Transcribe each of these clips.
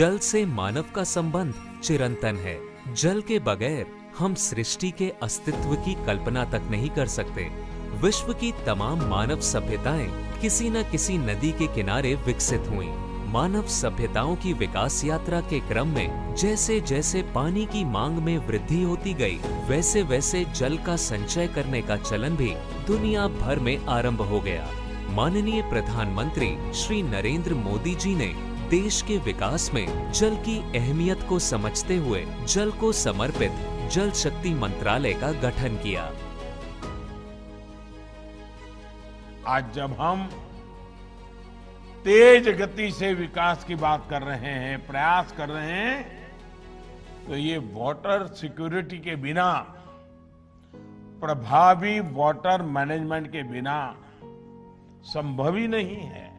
जल से मानव का संबंध चिरंतन है। जल के बगैर हम सृष्टि के अस्तित्व की कल्पना तक नहीं कर सकते। विश्व की तमाम मानव सभ्यताएं किसी न किसी नदी के किनारे विकसित हुईं। मानव सभ्यताओं की विकास यात्रा के क्रम में जैसे जैसे पानी की मांग में वृद्धि होती गई, वैसे वैसे जल का संचय करने का चलन भी दुनिया भर में आरंभ हो गया। माननीय प्रधानमंत्री श्री नरेंद्र मोदी जी ने देश के विकास में जल की अहमियत को समझते हुए जल को समर्पित जल शक्ति मंत्रालय का गठन किया। आज जब हम तेज गति से विकास की बात कर रहे हैं, प्रयास कर रहे हैं, तो ये वाटर सिक्योरिटी के बिना, प्रभावी वाटर मैनेजमेंट के बिना संभव ही नहीं है।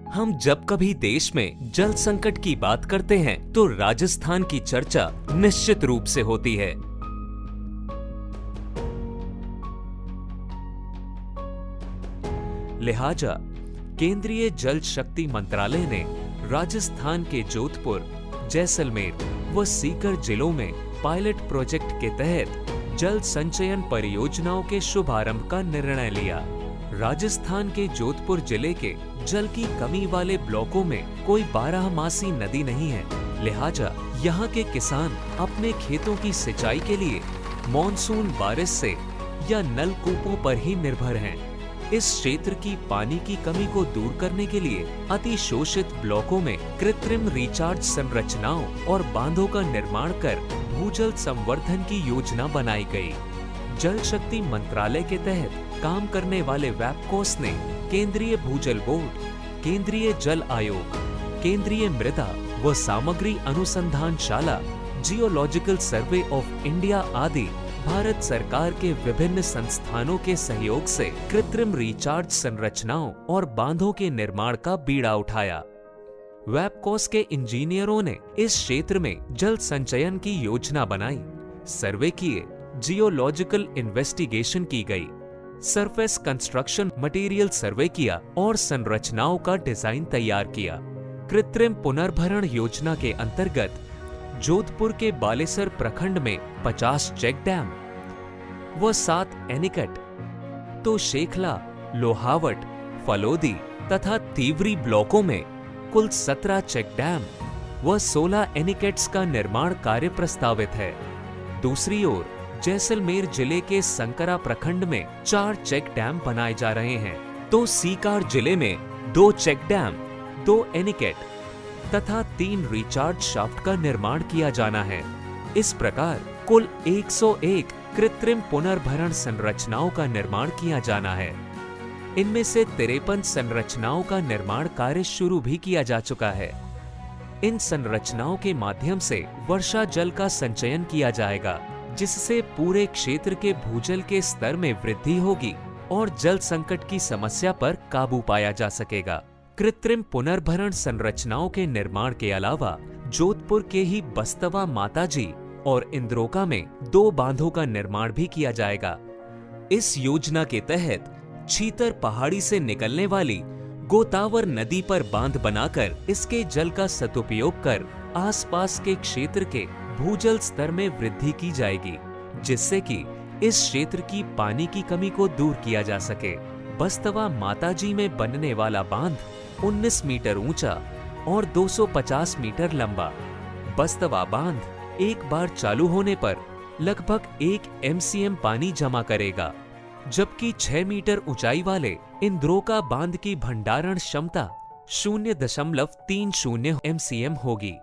हम जब कभी देश में जल संकट की बात करते हैं तो राजस्थान की चर्चा निश्चित रूप से होती है। लिहाजा केंद्रीय जल शक्ति मंत्रालय ने राजस्थान के जोधपुर, जैसलमेर व सीकर जिलों में पायलट प्रोजेक्ट के तहत जल संचयन परियोजनाओं के शुभारंभ का निर्णय लिया। राजस्थान के जोधपुर जिले के जल की कमी वाले ब्लॉकों में कोई 12मासी नदी नहीं है। लिहाजा यहाँ के किसान अपने खेतों की सिंचाई के लिए मॉनसून बारिश से या नलकूपों पर ही निर्भर हैं। इस क्षेत्र की पानी की कमी को दूर करने के लिए अतिशोषित ब्लॉकों में कृत्रिम रिचार्ज संरचनाओं और बांधों का निर्माण कर भूजल संवर्धन की योजना बनाई गई। जल शक्ति मंत्रालय के तहत काम करने वाले वैपकोस ने केंद्रीय भूजल बोर्ड, केंद्रीय जल आयोग, केंद्रीय मृदा व सामग्री अनुसंधानशाला, जियोलॉजिकल सर्वे ऑफ इंडिया आदि भारत सरकार के विभिन्न संस्थानों के सहयोग से कृत्रिम रिचार्ज संरचनाओं और बांधों के निर्माण का बीड़ा उठाया। वैपकोस के इंजीनियरों ने इस क्षेत्र में जल संचयन की योजना बनाई, सर्वे किए, जियोलॉजिकल इन्वेस्टिगेशन की गई, सरफेस कंस्ट्रक्शन मटेरियल सर्वे किया और संरचनाओं का डिजाइन तैयार किया। कृत्रिम पुनर्भरण योजना के अंतर्गत जोधपुर के बालेसर प्रखंड में 50 चेक डैम व 7 एनीकट, तो शेखला, लोहावट, फलोदी तथा तीवरी ब्लॉकों में कुल 17 चेक डैम व 16 एनीकट्स का निर्माण कार्य प्रस्तावित है। दूसरी ओर जैसलमेर जिले के संकरा प्रखंड में 4 चेक डैम बनाए जा रहे हैं, तो सीकर जिले में 2 चेक डैम, 2 एनीकट तथा 3 रिचार्ज शाफ्ट का निर्माण किया जाना है। इस प्रकार कुल 101 कृत्रिम पुनर्भरण संरचनाओं का निर्माण किया जाना है। इनमें से 53 संरचनाओं का निर्माण कार्य शुरू भी किया जा चुका है। इन संरचनाओं के माध्यम से वर्षा जल का संचयन किया जाएगा, जिससे पूरे क्षेत्र के भूजल के स्तर में वृद्धि होगी और जल संकट की समस्या पर काबू पाया जा सकेगा। कृत्रिम पुनर्भरण संरचनाओं के निर्माण के अलावा जोधपुर के ही बस्तवा माताजी और इंद्रोका में 2 बांधों का निर्माण भी किया जाएगा। इस योजना के तहत छीतर पहाड़ी से निकलने वाली गोतावर नदी पर बांध बनाकर इसके जल का सदुपयोग कर आसपास के क्षेत्र के भूजल स्तर में वृद्धि की जाएगी, जिससे कि इस क्षेत्र की पानी की कमी को दूर किया जा सके। बस्तवा माताजी में बनने वाला बांध 19 मीटर ऊंचा और 250 मीटर लंबा। बस्तवा बांध एक बार चालू होने पर लगभग 1 MCM पानी जमा करेगा, जबकि 6 मीटर ऊंचाई वाले इंद्रोका बांध की भंडारण क्षमता 0.30 MCM होगी।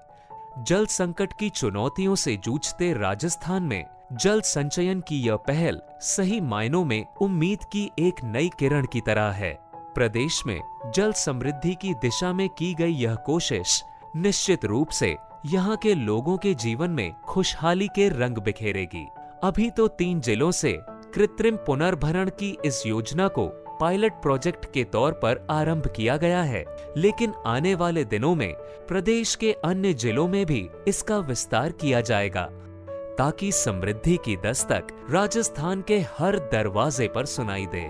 जल संकट की चुनौतियों से जूझते राजस्थान में जल संचयन की यह पहल सही मायनों में उम्मीद की एक नई किरण की तरह है। प्रदेश में जल समृद्धि की दिशा में की गई यह कोशिश निश्चित रूप से यहाँ के लोगों के जीवन में खुशहाली के रंग बिखेरेगी। अभी तो 3 जिलों से कृत्रिम पुनर्भरण की इस योजना को पायलट प्रोजेक्ट के तौर पर आरंभ किया गया है, लेकिन आने वाले दिनों में प्रदेश के अन्य जिलों में भी इसका विस्तार किया जाएगा, ताकि समृद्धि की दस्तक राजस्थान के हर दरवाजे पर सुनाई दे।